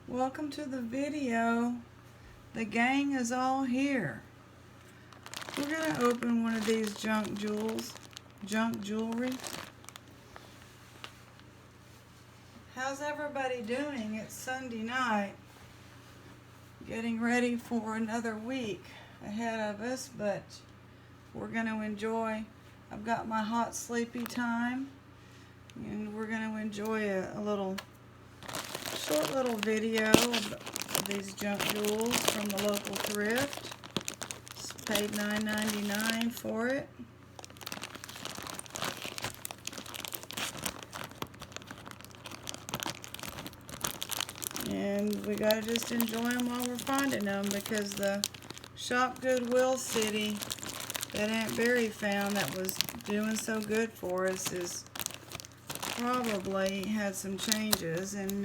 Welcome to the video. The gang is all here. We're gonna open one of these junk jewelry. How's everybody doing? It's Sunday night. Getting ready for another week ahead of us, but we're gonna enjoy. I've got my hot sleepy time, and we're gonna enjoy a short little video of these junk jewels from the local thrift. Just paid $9.99 for it. And we gotta just enjoy them while we're finding them, because the Shop Goodwill City that Aunt Barry found that was doing so good for us is probably had some changes, and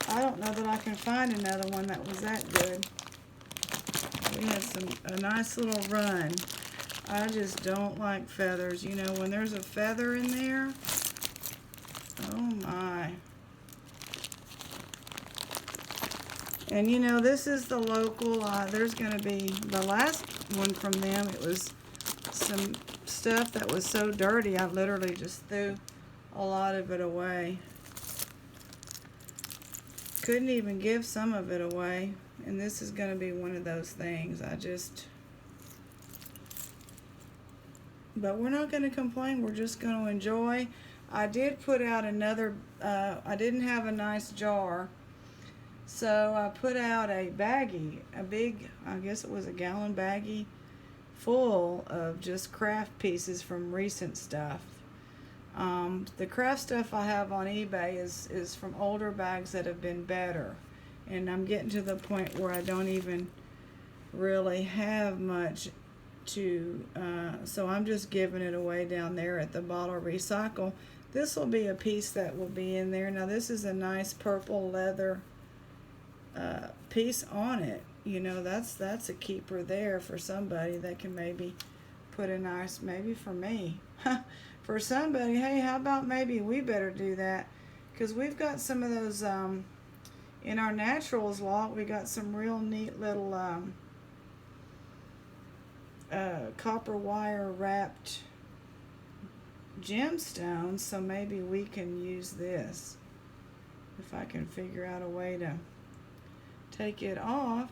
I don't know that I can find another one that was that good. We had a nice little run. I just don't like feathers. You know, when there's a feather in there, oh my. And you know, this is the local, there's going to be the last one from them. It was some stuff that was so dirty, I literally just threw a lot of it away. Couldn't even give some of it away. And this is going to be one of those things. But we're not going to complain. We're just going to enjoy. I did put out another, I didn't have a nice jar. So I put out a baggie, a big, I guess it was a gallon baggie, full of just craft pieces from recent stuff. The craft stuff I have on eBay is from older bags that have been better. And I'm getting to the point where I don't even really have much to, so I'm just giving it away down there at the bottle recycle. This will be a piece that will be in there. Now this is a nice purple leather piece on it. You know, that's a keeper there for somebody that can maybe put a nice, maybe for me. For somebody, hey, how about maybe we better do that, because we've got some of those in our naturals lot. We got some real neat little copper wire wrapped gemstones, so maybe we can use this if I can figure out a way to take it off.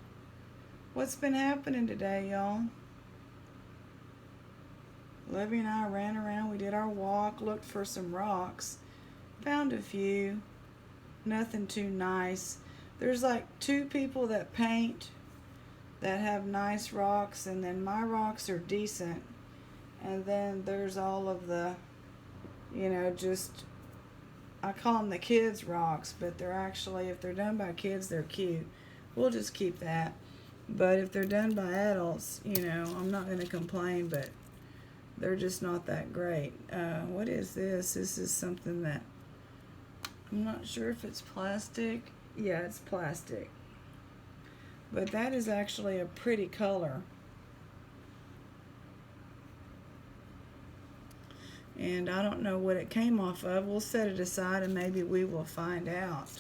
What's been happening today, y'all? Lovey and I ran around. We did our walk, looked for some rocks, found a few, nothing too nice. There's like two people that paint that have nice rocks, and then my rocks are decent, and then there's all of the, you know, just, I call them the kids rocks, but they're actually, if they're done by kids, they're cute. We'll just keep that. But if they're done by adults, you know, I'm not going to complain, but they're just not that great. What is this? This is something that, I'm not sure if it's plastic. Yeah, it's plastic. But that is actually a pretty color. And I don't know what it came off of. We'll set it aside and maybe we will find out.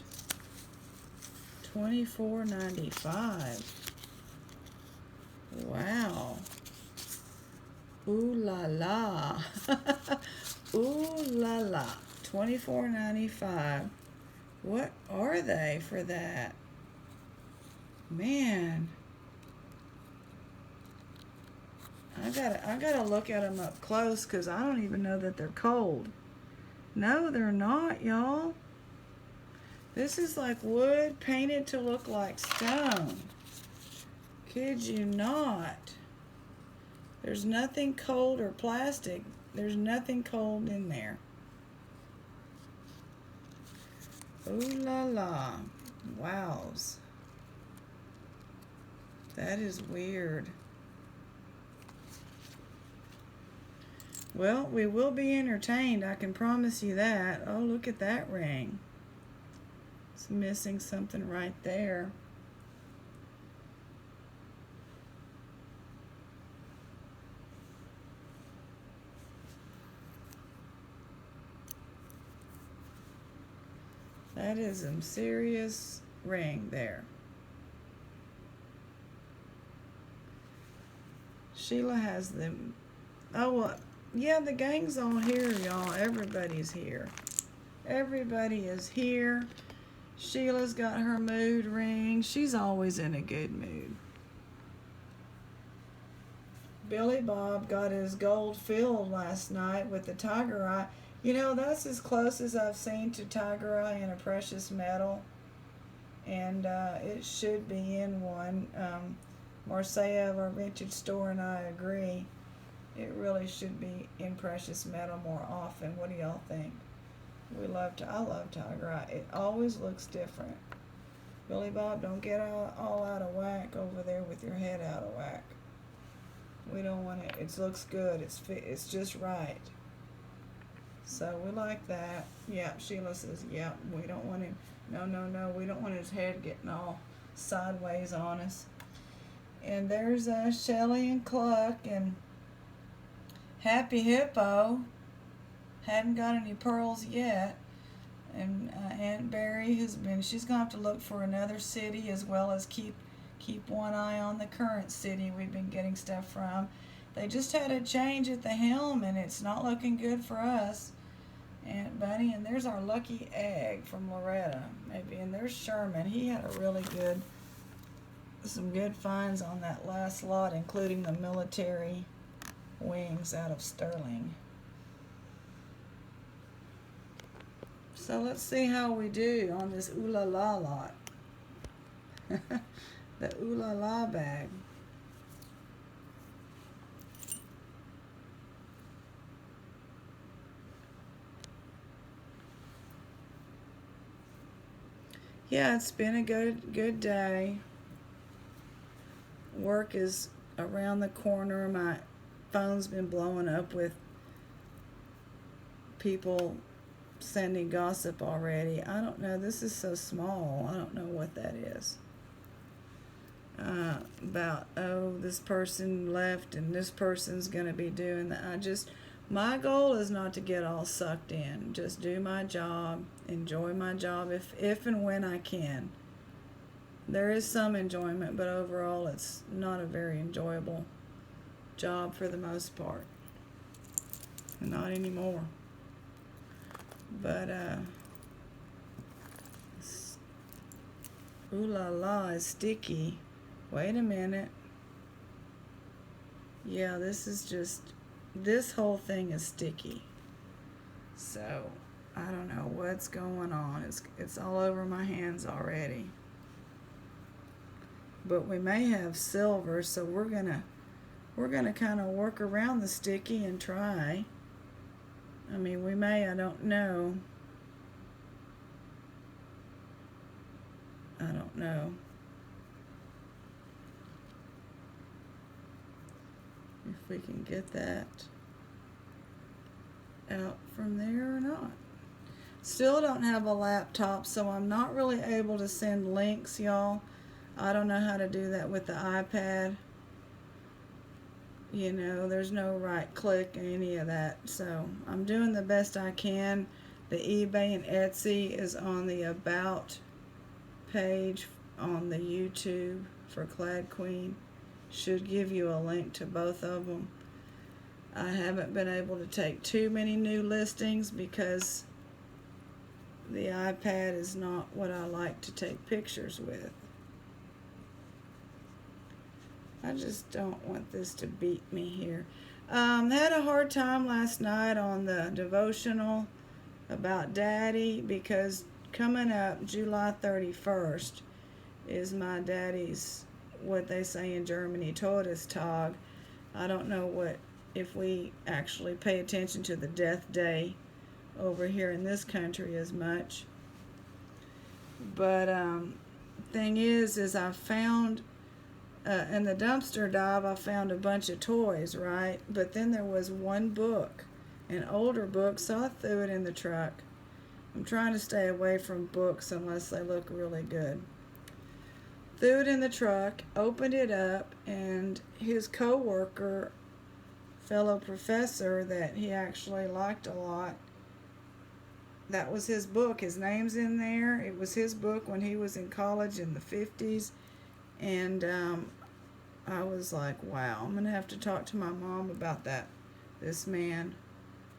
$24.95. Wow. Ooh la la. Ooh la la. $24.95. What are they for that? Man. I gotta look at them up close, because I don't even know that they're cold. No, they're not, y'all. This is like wood painted to look like stone. Kid you not. There's nothing cold or plastic. There's nothing cold in there. Ooh la la. Wows. That is weird. Well, we will be entertained, I can promise you that. Oh, look at that ring. It's missing something right there. That is some serious ring there. Sheila has them. Oh, well, yeah, the gang's all here, y'all. Everybody's here. Everybody is here. Sheila's got her mood ring. She's always in a good mood. Billy Bob got his gold filled last night with the tiger eye. You know, that's as close as I've seen to tiger eye in a precious metal. And it should be in one. Marcia of our vintage store and I agree. It really should be in precious metal more often. What do y'all think? I love tiger eye. It always looks different. Billy Bob, don't get all out of whack over there with your head out of whack. We don't want it. It looks good. It's just right. So we like that. Yeah, Sheila says, yeah, we don't want him. No, we don't want his head getting all sideways on us. And there's Shelly and Cluck and Happy Hippo. Hadn't got any pearls yet. And Aunt Barry, she's going to have to look for another city as well as keep one eye on the current city we've been getting stuff from. They just had a change at the helm and it's not looking good for us. Aunt Bunny, and there's our lucky egg from Loretta, maybe. And there's Sherman. He had some good finds on that last lot, including the military wings out of sterling. So let's see how we do on this Ooh La La lot. The Ooh La La bag. Yeah, it's been a good day. Work is around the corner. My phone's been blowing up with people sending gossip already. I don't know. This is so small. I don't know what that is. About, this person left and this person's going to be doing that. My goal is not to get all sucked in. Just do my job, enjoy my job if and when I can. There is some enjoyment, but overall it's not a very enjoyable job for the most part. Not anymore. But, Ooh La La is sticky. Wait a minute. Yeah, this whole thing is sticky. So, I don't know what's going on. It's all over my hands already. But we may have silver, so we're gonna kind of work around the sticky and try. I mean, we may, I don't know. I don't know. If we can get that out from there or not. Still don't have a laptop, so I'm not really able to send links, y'all. I don't know how to do that with the iPad. You know, there's no right click and any of that. So I'm doing the best I can. The eBay and Etsy is on the About page on the YouTube for Clad Queen. Should give you a link to both of them. I haven't been able to take too many new listings because the iPad is not what I like to take pictures with. I just don't want this to beat me here. Had a hard time last night on the devotional about Daddy because coming up July 31st is my daddy's, what they say in Germany, Todestag. I don't know if we actually pay attention to the death day over here in this country as much. But thing is I found in the dumpster dive, I found a bunch of toys, right? But then there was one book, an older book, so I threw it in the truck. I'm trying to stay away from books unless they look really good. Threw it in the truck, opened it up, and his co-worker, fellow professor that he actually liked a lot, that was his book. His name's in there. It was his book when he was in college in the 50s. And I was like, wow, I'm going to have to talk to my mom about this man.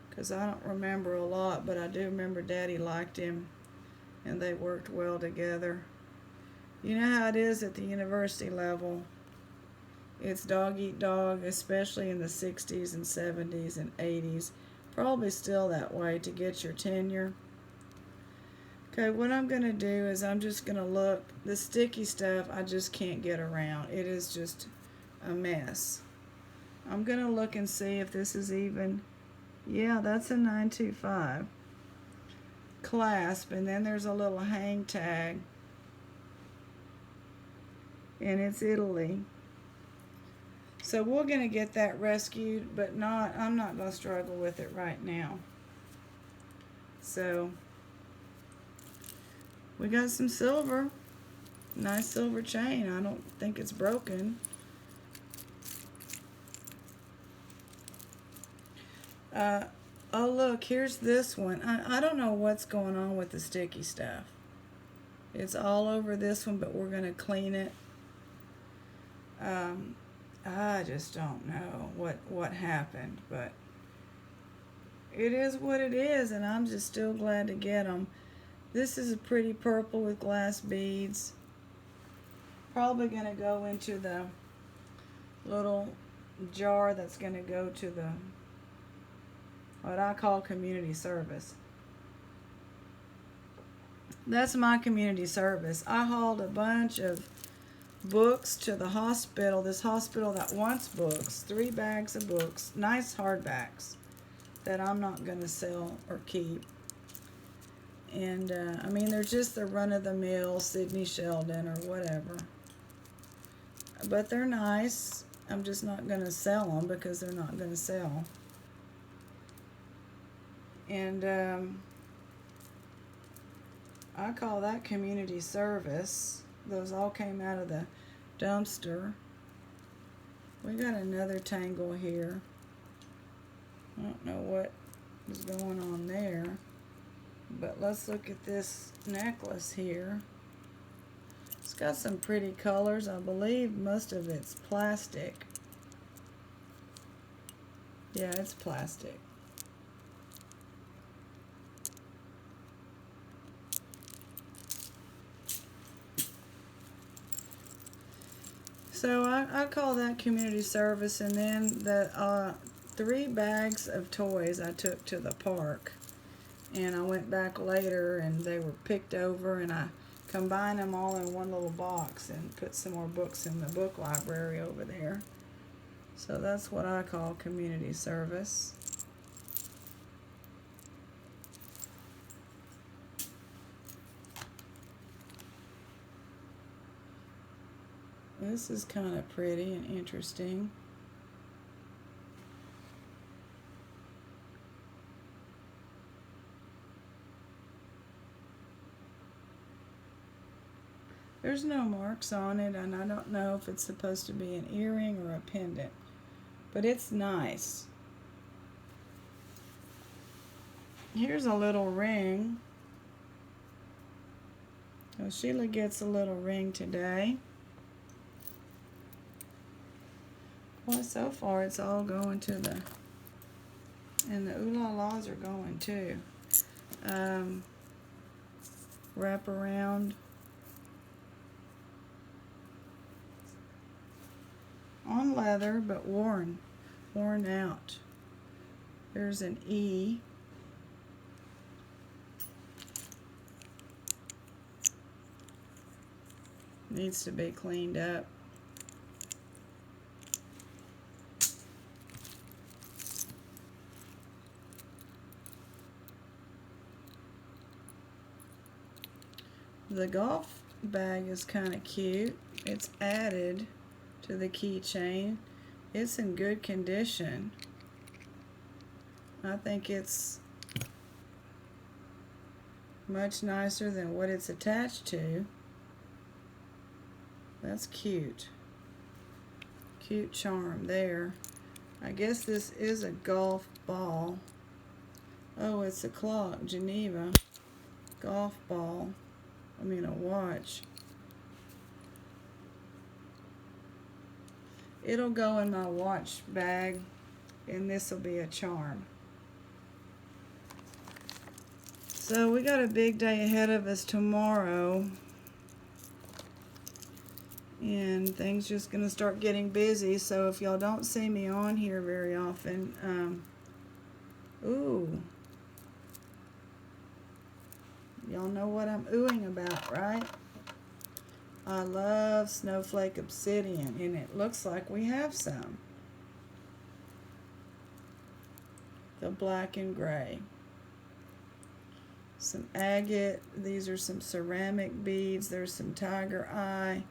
Because I don't remember a lot, but I do remember Daddy liked him. And they worked well together. You know how it is at the university level. It's dog eat dog, especially in the 60s and 70s and 80s. Probably still that way to get your tenure. Okay, what I'm going to do is I'm just going to look. The sticky stuff I just can't get around. It is just a mess. I'm going to look and see if this is even. Yeah, that's a 925. Clasp, and then there's a little hang tag. And it's Italy. So we're going to get that rescued, but I'm not going to struggle with it right now. So we got some silver. Nice silver chain. I don't think it's broken. Oh look, here's this one. I don't know what's going on with the sticky stuff. It's all over this one, but we're going to clean it. I just don't know what happened, but it is what it is, and I'm just still glad to get them. This is a pretty purple with glass beads. Probably going to go into the little jar that's going to go to the, what I call community service. That's my community service. I hauled a bunch of books to the hospital, this hospital that wants books, 3 bags of books, nice hardbacks that I'm not going to sell or keep. And, I mean, they're just the run-of-the-mill Sidney Sheldon or whatever. But they're nice. I'm just not going to sell them because they're not going to sell. And, I call that community service. Those all came out of the dumpster. We got another tangle here. I don't know what is going on there. But let's look at this necklace here. It's got some pretty colors. I believe most of it's plastic. Yeah, it's plastic. So I call that community service, and then the 3 bags of toys I took to the park. And I went back later and they were picked over, and I combined them all in one little box and put some more books in the book library over there. So that's what I call community service. This is kind of pretty and interesting. There's no marks on it, and I don't know if it's supposed to be an earring or a pendant, but it's nice. Here's a little ring. So Sheila gets a little ring today. Well, so far it's all going to the, and the ooh la las are going too. Wrap around. On leather, but worn out. There's an E. Needs to be cleaned up. The golf bag is kind of cute. It's added to the keychain. It's in good condition. I think it's much nicer than what it's attached to. That's cute. Cute charm there. I guess this is a golf ball. Oh, it's a clock, Geneva. Golf ball. I mean a watch. It'll go in my watch bag, and this will be a charm. So we got a big day ahead of us tomorrow, and things just gonna start getting busy. So if y'all don't see me on here very often, ooh, y'all know what I'm oohing about, right? I love snowflake obsidian, and it looks like we have some. The black and gray. Some agate. These are some ceramic beads. There's some tiger eye.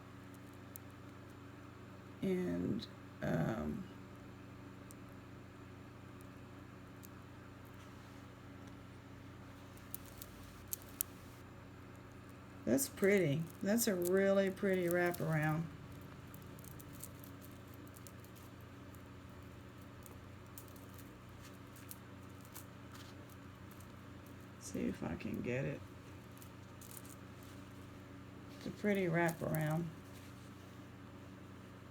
And that's pretty. That's a really pretty wraparound. See if I can get it. It's a pretty wraparound.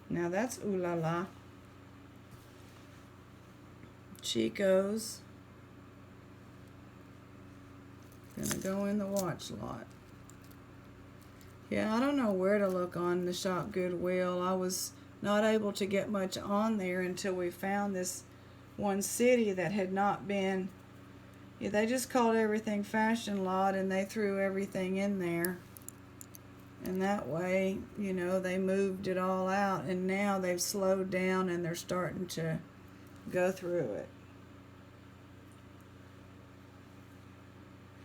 Now that's ooh la la. Chico's. Gonna go in the watch lot. Yeah, I don't know where to look on the Shop Goodwill. I was not able to get much on there until we found this one city that had not been. Yeah, they just called everything Fashion Lot, and they threw everything in there. And that way, you know, they moved it all out, and now they've slowed down and they're starting to go through it.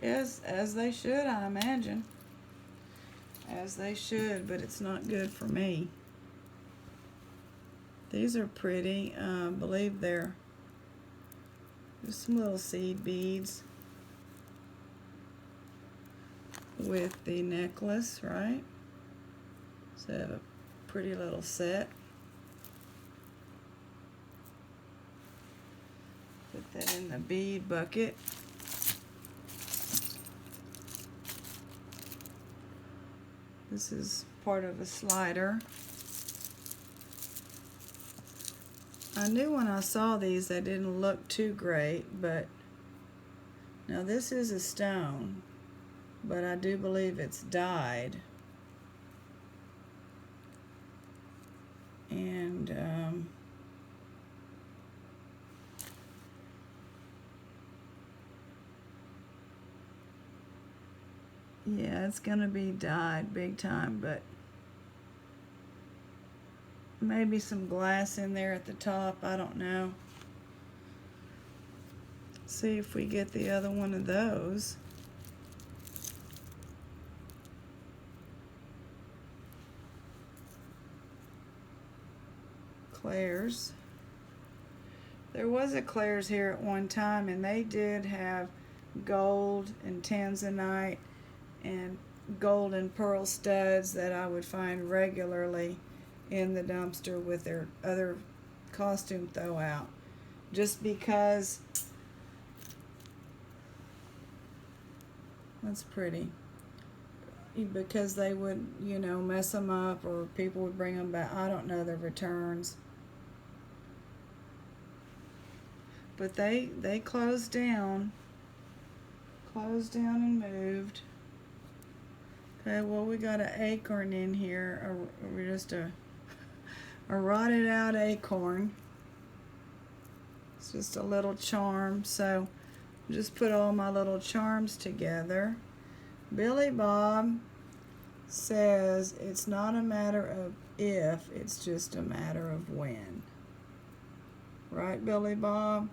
Yes, as they should, I imagine. As they should, but it's not good for me. These are pretty. I believe there's some little seed beads with the necklace, right? So I have a pretty little set. Put that in the bead bucket. This is part of a slider. I knew when I saw these they didn't look too great, but now this is a stone, but I do believe it's dyed. And yeah, it's gonna be dyed big time, but maybe some glass in there at the top, I don't know. See if we get the other one of those. Claire's. There was a Claire's here at one time, and they did have gold and tanzanite and gold and pearl studs that I would find regularly in the dumpster with their other costume throwout, just because that's pretty, because they would, you know, mess them up or people would bring them back. I don't know the returns, but they closed down and moved. Okay, well, we got an acorn in here, or just a rotted out acorn. It's just a little charm, so just put all my little charms together. Billy Bob says it's not a matter of if, it's just a matter of when. Right, Billy Bob?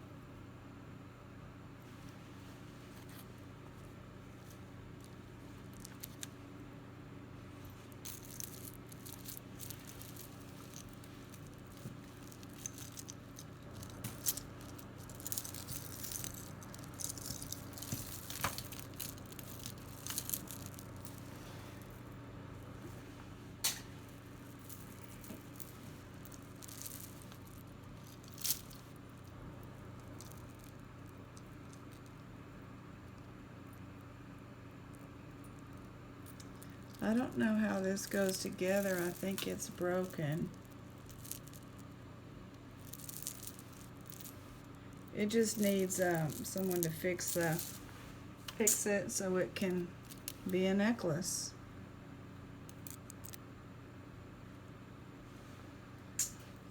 I don't know how this goes together. I think it's broken. It just needs someone to fix it so it can be a necklace.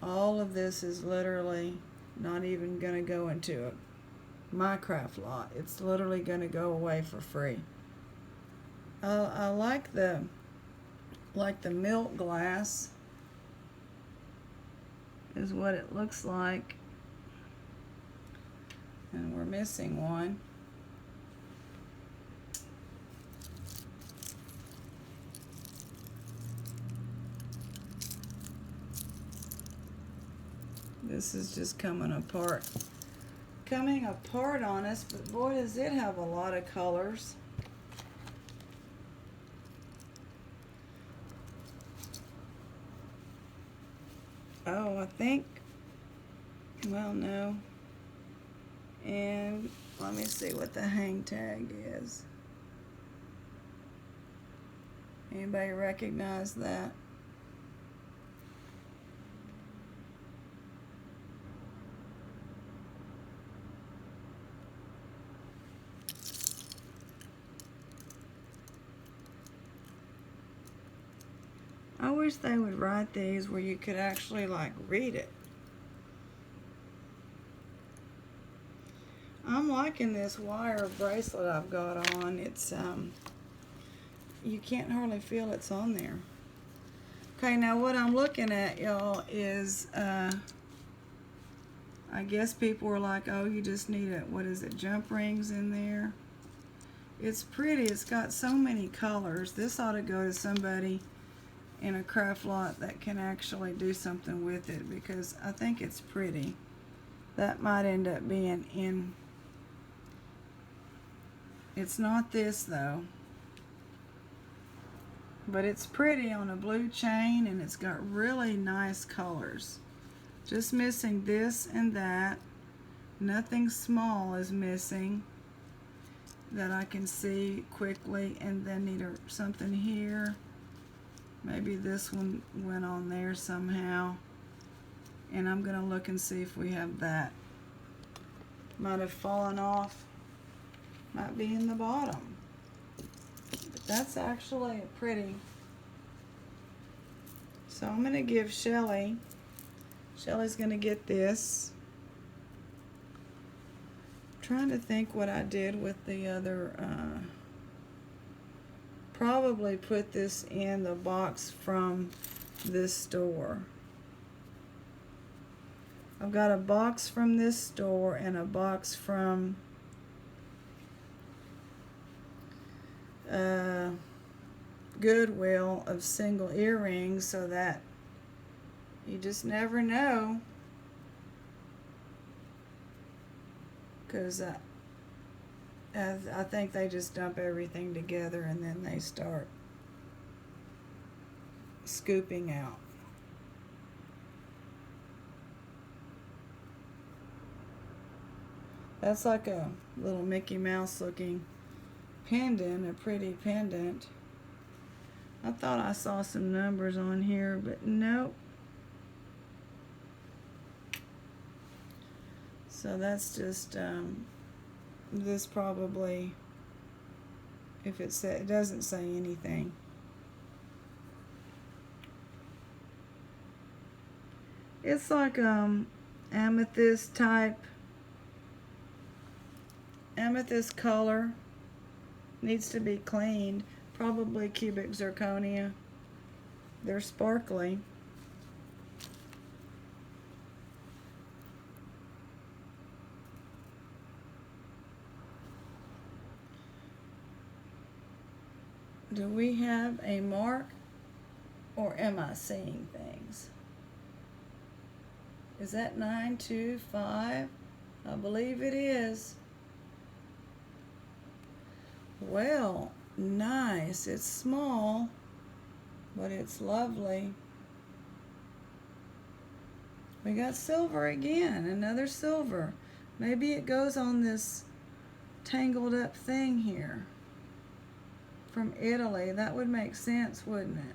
All of this is literally not even going to go into my craft lot. It's literally going to go away for free. I like the milk glass is what it looks like. And we're missing one. This is just coming apart on us, but boy, does it have a lot of colors. Oh, I think, well, no. And let me see what the hang tag is. Anybody recognize that? I wish they would write these where you could actually like read it. I'm liking this wire bracelet I've got on. It's you can't hardly feel it's on there. Okay, now what I'm looking at, y'all, is I guess people were like, oh, you just need what is it, jump rings in there. It's pretty. It's got so many colors. This ought to go to somebody in a craft lot that can actually do something with it, because I think it's pretty. That might end up being in. It's not this though, but it's pretty on a blue chain, and it's got really nice colors. Just missing this and that. Nothing small is missing that I can see quickly, and then need something here. Maybe this one went on there somehow, and I'm gonna look and see if we have that. Might have fallen off, might be in the bottom, but that's actually pretty. So I'm gonna give Shelly's gonna get this. I'm trying to think what I did with the other. Probably put this in the box from this store. I've got a box from this store and a box from Goodwill of single earrings, so that you just never know. Because I think they just dump everything together and then they start scooping out. That's like a little Mickey Mouse looking pendant, a pretty pendant. I thought I saw some numbers on here, but nope. So that's just this probably, if it doesn't say anything. It's like amethyst color. Needs to be cleaned. Probably cubic zirconia. They're sparkly. Do we have a mark, or am I seeing things? Is that 925? I believe it is. Well, nice. It's small, but it's lovely. We got silver again, another silver. Maybe it goes on this tangled up thing here. from Italy. That would make sense, wouldn't it?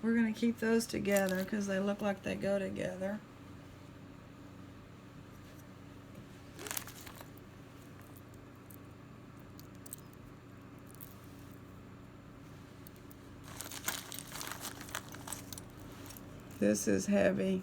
We're going to keep those together because they look like they go together. This is heavy.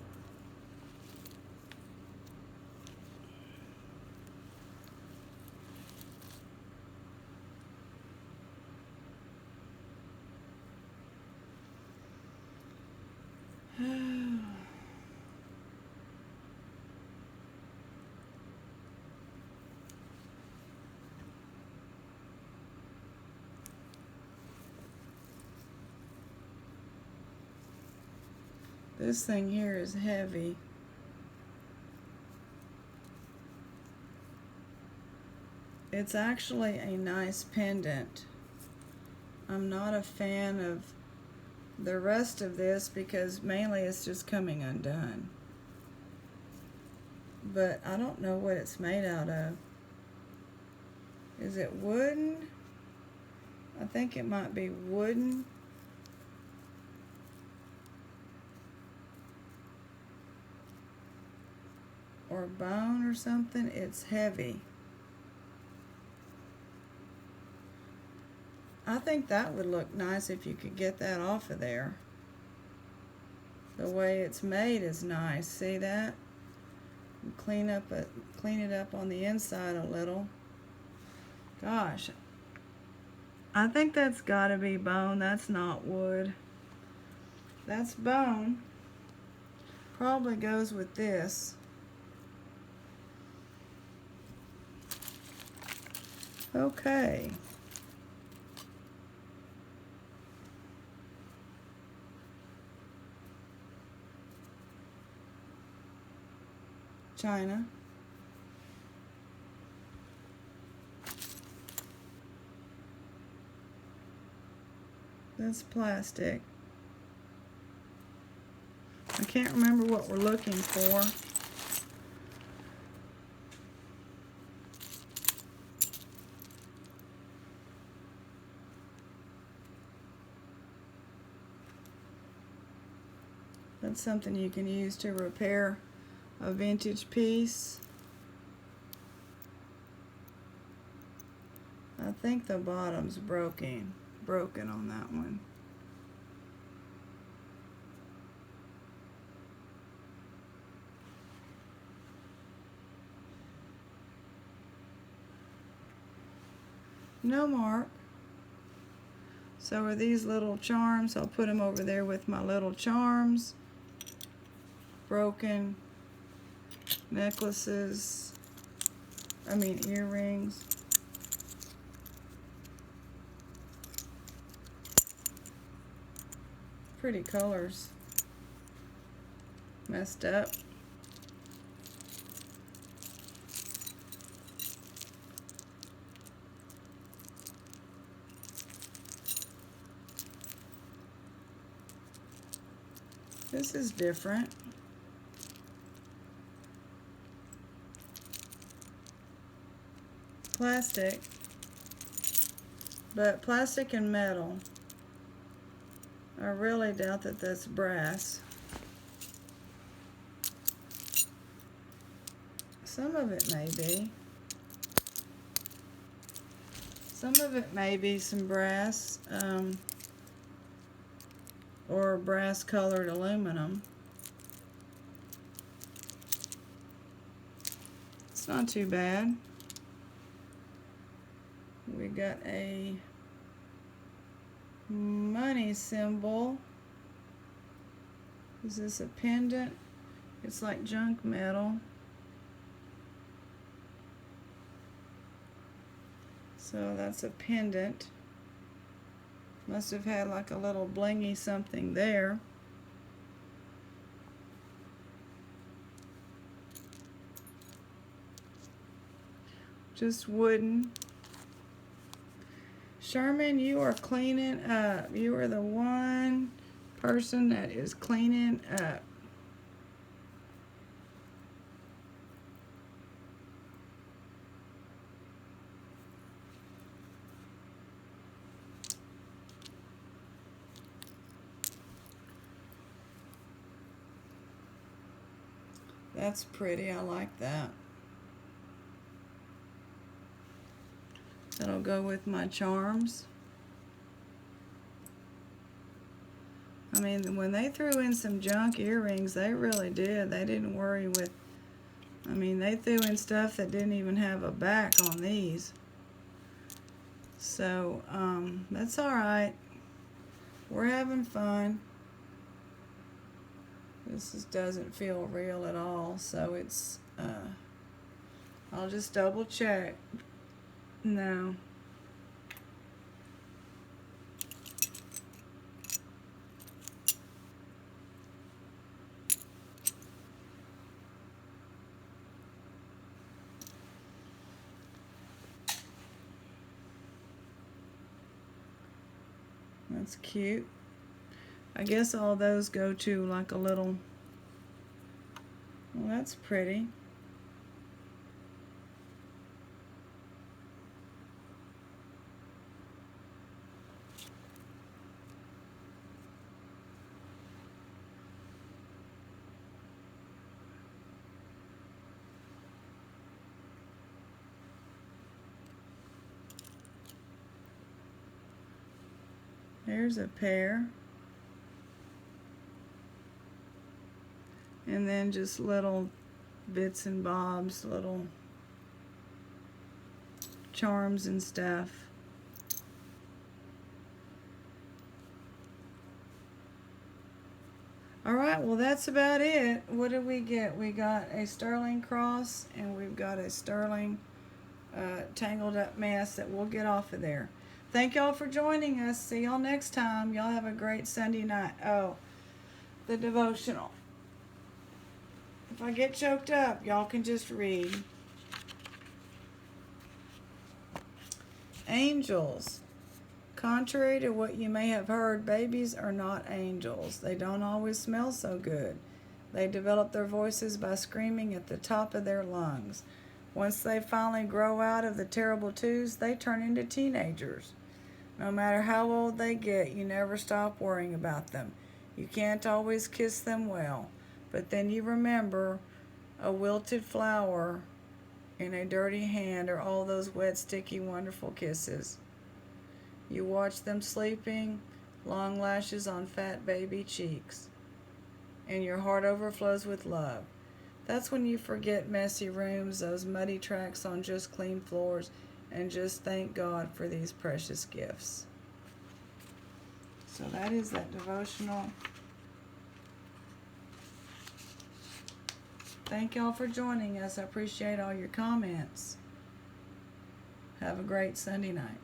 This thing here is heavy. It's actually a nice pendant. I'm not a fan of the rest of this because mainly it's just coming undone. But I don't know what it's made out of. Is it wooden? I think it might be wooden. Or bone or something. It's heavy. I think that would look nice if you could get that off of there. The way it's made is nice. See that? Clean it up on the inside a little. Gosh. I think that's got to be bone. That's not wood. That's bone. Probably goes with this. Okay. China. That's plastic. I can't remember what we're looking for. That's something you can use to repair a vintage piece. I think the bottom's broken on that one. No mark. So are these little charms. I'll put them over there with my little charms. Broken necklaces. Earrings. Pretty colors. Messed up. This is different. Plastic, but plastic and metal. I really doubt that that's brass. Some of it may be. Some of it may be some brass, or brass colored aluminum. It's not too bad. We got a money symbol. Is this a pendant? It's like junk metal. So that's a pendant. Must have had like a little blingy something there. Just wooden. Sherman, you are cleaning up. You are the one person that is cleaning up. That's pretty. I like that. That'll go with my charms. I mean, when they threw in some junk earrings, they really did. They didn't worry with, I mean, they threw in stuff that didn't even have a back on these. So, that's alright. We're having fun. This doesn't feel real at all, so it's, I'll just double check. No. That's cute. I guess all those go to like a little, well, that's pretty. There's a pair. And then just little bits and bobs, little charms and stuff. Alright, well that's about it. What did we get? We got a sterling cross and we've got a sterling tangled up mess that we'll get off of there. Thank y'all for joining us. See y'all next time. Y'all have a great Sunday night. Oh, the devotional. If I get choked up, y'all can just read. Angels. Contrary to what you may have heard, babies are not angels. They don't always smell so good. They develop their voices by screaming at the top of their lungs. Once they finally grow out of the terrible twos, they turn into teenagers. No matter how old they get, you never stop worrying about them. You can't always kiss them well, but then you remember a wilted flower in a dirty hand or all those wet, sticky, wonderful kisses. You watch them sleeping, long lashes on fat baby cheeks, and your heart overflows with love. That's when you forget messy rooms, those muddy tracks on just clean floors, and just thank God for these precious gifts. So that is that devotional. Thank y'all for joining us. I appreciate all your comments. Have a great Sunday night.